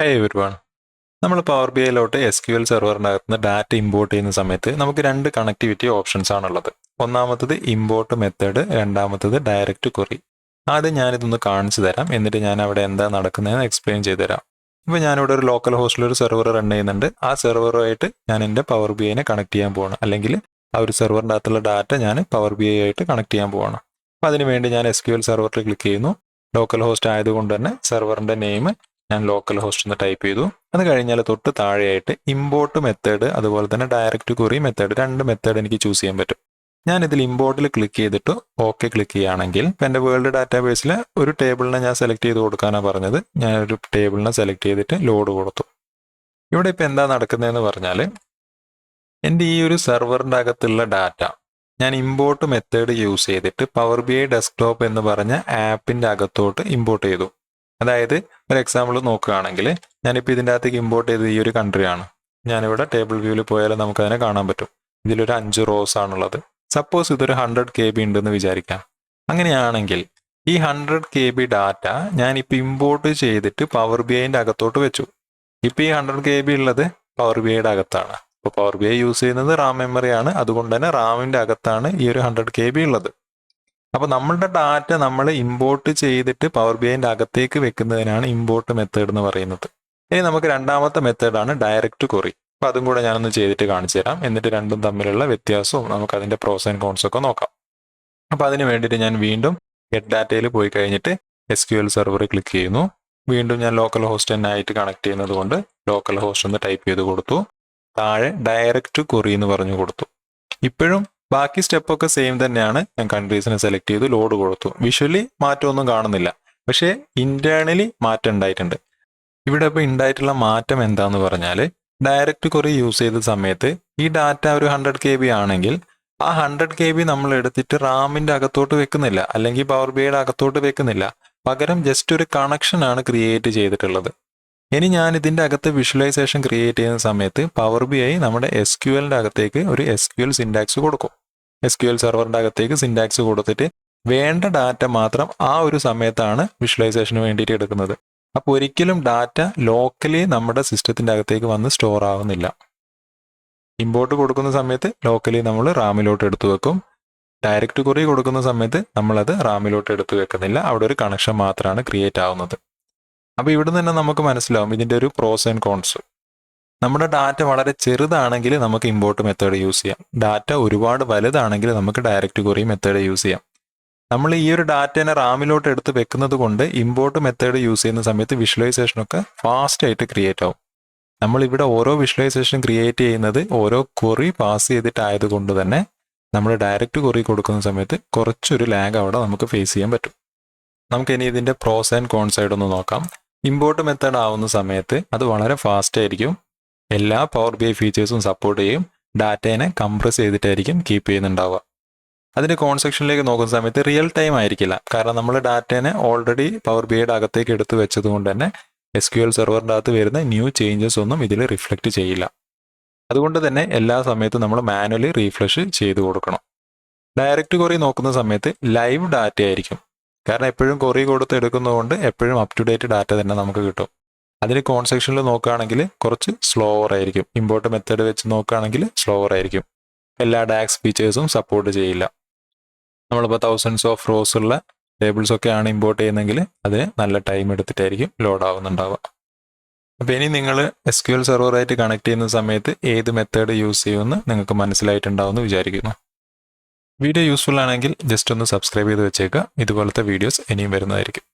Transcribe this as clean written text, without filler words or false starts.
Hey everyone. നമ്മൾ power B ഐയിലോട്ട് S Q L സെർവറിനകത്ത് ഡാറ്റ ഇമ്പോർട്ട് ചെയ്യുന്ന സമയത്ത് നമുക്ക് രണ്ട് കണക്ടിവിറ്റി ഓപ്ഷൻസ് ആണുള്ളത്. ഒന്നാമത്തത് ഇമ്പോർട്ട് മെത്തേഡ്, രണ്ടാമത്തത് ഡയറക്റ്റ് ക്വറി. ആദ്യം ഞാനിതൊന്ന് കാണിച്ചു തരാം, എന്നിട്ട് ഞാൻ അവിടെ എന്താ നടക്കുന്നതെന്ന് എക്സ്പ്ലെയിൻ ചെയ്തു തരാം. ഇപ്പോൾ ഞാനിവിടെ ഒരു ലോക്കൽ ഹോസ്റ്റിൽ ഒരു സെർവർ റൺ ചെയ്യുന്നുണ്ട്. ആ സെർവറുമായിട്ട് ഞാൻ എൻ്റെ പവർ ബി ഐനെ കണക്ട് ചെയ്യാൻ പോവാണ്, അല്ലെങ്കിൽ ആ ഒരു സെർവറിൻ്റെ അകത്തുള്ള ഡാറ്റ ഞാൻ പവർ ബി ഐ ആയിട്ട് കണക്ട് ചെയ്യാൻ പോവാണ്. അപ്പോൾ അതിന് വേണ്ടി ഞാൻ എസ് ക്യു എൽ സെർവറിൽ ക്ലിക്ക് ചെയ്യുന്നു. ലോക്കൽ ഹോസ്റ്റ് ആയതുകൊണ്ട് തന്നെ സെർവറിൻ്റെ നെയിം ഞാൻ ലോക്കൽ ഹോസ്റ്റ് എന്ന് ടൈപ്പ് ചെയ്തു. അത് കഴിഞ്ഞാൽ തൊട്ട് താഴെയായിട്ട് ഇമ്പോർട്ട് മെത്തേഡ്, അതുപോലെ തന്നെ ഡയറക്റ്റ് ക്വറി മെത്തേഡ്, രണ്ട് മെത്തേഡ് എനിക്ക് ചൂസ് ചെയ്യാൻ പറ്റും. ഞാൻ ഇതിൽ ഇമ്പോർട്ടിൽ ക്ലിക്ക് ചെയ്തിട്ട് ഓക്കെ ക്ലിക്ക് ചെയ്യുകയാണെങ്കിൽ എൻ്റെ വേൾഡ് ഡാറ്റാബേസിൽ ഒരു ടേബിളിനെ ഞാൻ സെലക്ട് ചെയ്ത് കൊടുക്കാനാണ് പറഞ്ഞത്. ഞാനൊരു ടേബിളിനെ സെലക്ട് ചെയ്തിട്ട് ലോഡ് കൊടുത്തു. ഇവിടെ ഇപ്പോൾ എന്താ നടക്കുന്നതെന്ന് പറഞ്ഞാൽ, എൻ്റെ ഈ ഒരു സെർവറിൻ്റെ അകത്തുള്ള ഡാറ്റ ഞാൻ ഇമ്പോർട്ട് മെത്തേഡ് യൂസ് ചെയ്തിട്ട് പവർ ബി ഐ ഡെസ്ക്ടോപ്പ് എന്ന് പറഞ്ഞ ആപ്പിൻ്റെ അകത്തോട്ട് ഇമ്പോർട്ട് ചെയ്തു. അതായത് ഒരു എക്സാമ്പിൾ നോക്കുകയാണെങ്കിൽ, ഞാനിപ്പോൾ ഇതിൻ്റെ അകത്തേക്ക് ഇമ്പോർട്ട് ചെയ്തത് ഈ ഒരു കൺട്രിയാണ്. ഞാനിവിടെ ടേബിൾ വ്യൂവിൽ പോയാൽ നമുക്കതിനെ കാണാൻ പറ്റും. ഇതിലൊരു 5 റോസ് ആണുള്ളത്. സപ്പോസ് ഇതൊരു 100 KB ഉണ്ടെന്ന് വിചാരിക്കാം. അങ്ങനെയാണെങ്കിൽ ഈ 100 KB ഡാറ്റ ഞാനിപ്പോൾ ഇമ്പോർട്ട് ചെയ്തിട്ട് പവർ ബി ഐൻ്റെ അകത്തോട്ട് വെച്ചു. ഇപ്പോൾ ഈ 100 KB ഉള്ളത് പവർ ബി ഐയുടെ അകത്താണ്. അപ്പോൾ പവർ ബി ഐ യൂസ് ചെയ്യുന്നത് റാം മെമ്മറിയാണ്. അതുകൊണ്ട് തന്നെ റാമിൻ്റെ അകത്താണ് ഈ ഒരു 100 KB ഉള്ളത്. അപ്പോൾ നമ്മളുടെ ഡാറ്റ നമ്മൾ ഇമ്പോർട്ട് ചെയ്തിട്ട് പവർ ബി ഐൻ്റെ അകത്തേക്ക് വെക്കുന്നതിനാണ് ഇമ്പോർട്ട് മെത്തേഡ് എന്ന് പറയുന്നത്. ഇനി നമുക്ക് രണ്ടാമത്തെ മെത്തേഡാണ് ഡയറക്റ്റ് ക്വറി. അപ്പോൾ അതും കൂടെ ഞാനൊന്ന് ചെയ്തിട്ട് കാണിച്ചു തരാം. എന്നിട്ട് രണ്ടും തമ്മിലുള്ള വ്യത്യാസവും നമുക്ക് അതിൻ്റെ പ്രോസ് ആൻഡ് കോൺസ് ഒക്കെ നോക്കാം. അപ്പോൾ അതിന് വേണ്ടിയിട്ട് ഞാൻ വീണ്ടും ഗെറ്റ് ഡാറ്റയിൽ പോയി കഴിഞ്ഞിട്ട് എസ് ക്യു എൽ സെർവറിൽ ക്ലിക്ക് ചെയ്യുന്നു. വീണ്ടും ഞാൻ ലോക്കൽ ഹോസ്റ്റ് തന്നെ ആയിട്ട് കണക്ട് ചെയ്യുന്നത് കൊണ്ട് ലോക്കൽ ഹോസ്റ്റ് ഒന്ന് ടൈപ്പ് ചെയ്ത് കൊടുത്തു. താഴെ ഡയറക്റ്റ് ക്വറി എന്ന് പറഞ്ഞു കൊടുത്തു. ഇപ്പോഴും ബാക്കി സ്റ്റെപ്പൊക്കെ സെയിം തന്നെയാണ്. ഞാൻ കൺട്രീസിനെ സെലക്ട് ചെയ്ത് ലോഡ് കൊടുത്തു. വിഷ്വലി മാറ്റമൊന്നും കാണുന്നില്ല, പക്ഷേ ഇന്റേണലി മാറ്റം ഉണ്ടായിട്ടുണ്ട്. ഇവിടെ ഇപ്പോൾ ഉണ്ടായിട്ടുള്ള മാറ്റം എന്താന്ന് പറഞ്ഞാൽ, ഡയറക്റ്റ് ക്വറി യൂസ് ചെയ്ത സമയത്ത് ഈ ഡാറ്റ ഒരു 100 KB ആണെങ്കിൽ ആ 100 KB നമ്മൾ എടുത്തിട്ട് റാമിൻ്റെ അകത്തോട്ട് വെക്കുന്നില്ല, അല്ലെങ്കിൽ പവർ ബി ഐയുടെ അകത്തോട്ട് വെക്കുന്നില്ല. പകരം ജസ്റ്റ് ഒരു കണക്ഷനാണ് ക്രിയേറ്റ് ചെയ്തിട്ടുള്ളത്. ഇനി ഞാൻ ഇതിൻ്റെ അകത്ത് വിഷ്വലൈസേഷൻ ക്രിയേറ്റ് ചെയ്യുന്ന സമയത്ത് പവർ ബി ഐ നമ്മുടെ എസ് ക്യു എല്ലിൻ്റെ അകത്തേക്ക് ഒരു എസ് ക്യു എൽ സിൻടാക്സ് കൊടുക്കും. എസ് ക്യു എൽ സെർവറിൻ്റെ അകത്തേക്ക് സിൻടാക്സ് കൊടുത്തിട്ട് വേണ്ട ഡാറ്റ മാത്രം ആ ഒരു സമയത്താണ് വിഷ്വലൈസേഷന് വേണ്ടിയിട്ട് എടുക്കുന്നത്. അപ്പോൾ ഒരിക്കലും ഡാറ്റ ലോക്കലി നമ്മുടെ സിസ്റ്റത്തിൻ്റെ അകത്തേക്ക് വന്ന് സ്റ്റോർ ആവുന്നില്ല. ഇമ്പോർട്ട് കൊടുക്കുന്ന സമയത്ത് ലോക്കലി നമ്മൾ റാമിലോട്ട് എടുത്തു വെക്കും. ഡയറക്റ്റ് ക്വറി കൊടുക്കുന്ന സമയത്ത് നമ്മളത് റാമിലോട്ട് എടുത്തു വെക്കുന്നില്ല. അവിടെ ഒരു കണക്ഷൻ മാത്രമാണ് ക്രിയേറ്റ് ആവുന്നത്. അപ്പോൾ ഇവിടെ തന്നെ നമുക്ക് മനസ്സിലാവും ഇതിൻ്റെ ഒരു പ്രോസ് ആൻഡ് കോൺസ്. നമ്മുടെ ഡാറ്റ വളരെ ചെറുതാണെങ്കിൽ നമുക്ക് ഇമ്പോർട്ട് മെത്തേഡ് യൂസ് ചെയ്യാം. ഡാറ്റ ഒരുപാട് വലുതാണെങ്കിൽ നമുക്ക് ഡയറക്റ്റ് ക്വറി മെത്തേഡ് യൂസ് ചെയ്യാം. നമ്മൾ ഈ ഒരു ഡാറ്റേനെ റാമിലോട്ട് എടുത്ത് വെക്കുന്നത് കൊണ്ട് ഇമ്പോർട്ട് മെത്തേഡ് യൂസ് ചെയ്യുന്ന സമയത്ത് വിഷ്വലൈസേഷനൊക്കെ ഫാസ്റ്റ് ആയിട്ട് ക്രിയേറ്റ് ആവും. നമ്മളിവിടെ ഓരോ വിഷ്വലൈസേഷൻ ക്രിയേറ്റ് ചെയ്യുന്നത് ഓരോ ക്വറി പാസ് ചെയ്തിട്ടായതുകൊണ്ട് തന്നെ നമ്മൾ ഡയറക്റ്റ് ക്വറി കൊടുക്കുന്ന സമയത്ത് കുറച്ചൊരു ലാഗ് അവിടെ നമുക്ക് ഫേസ് ചെയ്യാൻ പറ്റും. നമുക്കിനി ഇതിൻ്റെ പ്രോസ് ആൻഡ് കോൺസ് ആയിട്ടൊന്ന് നോക്കാം. ഇമ്പോർട്ട് മെത്തേഡ് ആവുന്ന സമയത്ത് അത് വളരെ ഫാസ്റ്റ് ആയിരിക്കും. എല്ലാ പവർ ബി ഐ ഫീച്ചേഴ്സും സപ്പോർട്ട് ചെയ്യും. ഡാറ്റേനെ കംപ്രസ് ചെയ്തിട്ടായിരിക്കും കീപ്പ് ചെയ്യുന്നുണ്ടാവുക. അതിൻ്റെ കോൺ സെക്ഷനിലേക്ക് നോക്കുന്ന സമയത്ത് റിയൽ ടൈം ആയിരിക്കില്ല. കാരണം നമ്മൾ ഡാറ്റേനെ ഓൾറെഡി പവർ ബി ഐയുടെ അകത്തേക്ക് എടുത്ത് വെച്ചതുകൊണ്ട് തന്നെ എസ് ക്യു എൽ സെർവറിൻ്റെ അകത്ത് വരുന്ന ന്യൂ ചേഞ്ചസ് ഒന്നും ഇതിൽ റിഫ്ലക്റ്റ് ചെയ്യില്ല. അതുകൊണ്ട് തന്നെ എല്ലാ സമയത്തും നമ്മൾ മാനുവലി റീഫ്രഷ് ചെയ്ത് കൊടുക്കണം. ഡയറക്റ്റ് ക്വറി നോക്കുന്ന സമയത്ത് ലൈവ് ഡാറ്റ ആയിരിക്കും. കാരണം എപ്പോഴും ക്വറി കൊടുത്ത് എടുക്കുന്നതുകൊണ്ട് എപ്പോഴും അപ് ടു ഡേറ്റ് ഡാറ്റ തന്നെ നമുക്ക് കിട്ടും. അതിന് കോൺ സെക്ഷനിൽ നോക്കുകയാണെങ്കിൽ കുറച്ച് സ്ലോവർ ആയിരിക്കും. ഇമ്പോർട്ട് മെത്തേഡ് വെച്ച് നോക്കുകയാണെങ്കിൽ സ്ലോവർ ആയിരിക്കും. എല്ലാ ഡാക്സ് ഫീച്ചേഴ്സും സപ്പോർട്ട് ചെയ്യില്ല. നമ്മളിപ്പോൾ തൗസൻഡ്സ് ഓഫ് റോസ് ഉള്ള ടേബിൾസ് ഒക്കെയാണ് ഇമ്പോർട്ട് ചെയ്യുന്നതെങ്കിൽ അതിന് നല്ല ടൈം എടുത്തിട്ടായിരിക്കും ലോഡ് ആവുന്നുണ്ടാവുക. അപ്പോൾ ഇനി നിങ്ങൾ എസ് ക്യു എൽ സെർവറായിട്ട് കണക്ട് ചെയ്യുന്ന സമയത്ത് ഏത് മെത്തേഡ് യൂസ് ചെയ്യുമെന്ന് നിങ്ങൾക്ക് മനസ്സിലായിട്ടുണ്ടാവുമെന്ന് വിചാരിക്കുന്നു. വീഡിയോ യൂസ്ഫുൾ ആണെങ്കിൽ ജസ്റ്റ് ഒന്ന് സബ്സ്ക്രൈബ് ചെയ്ത് വെച്ചേക്കുക. ഇതുപോലത്തെ വീഡിയോസ് ഇനിയും വരുന്നതായിരിക്കും.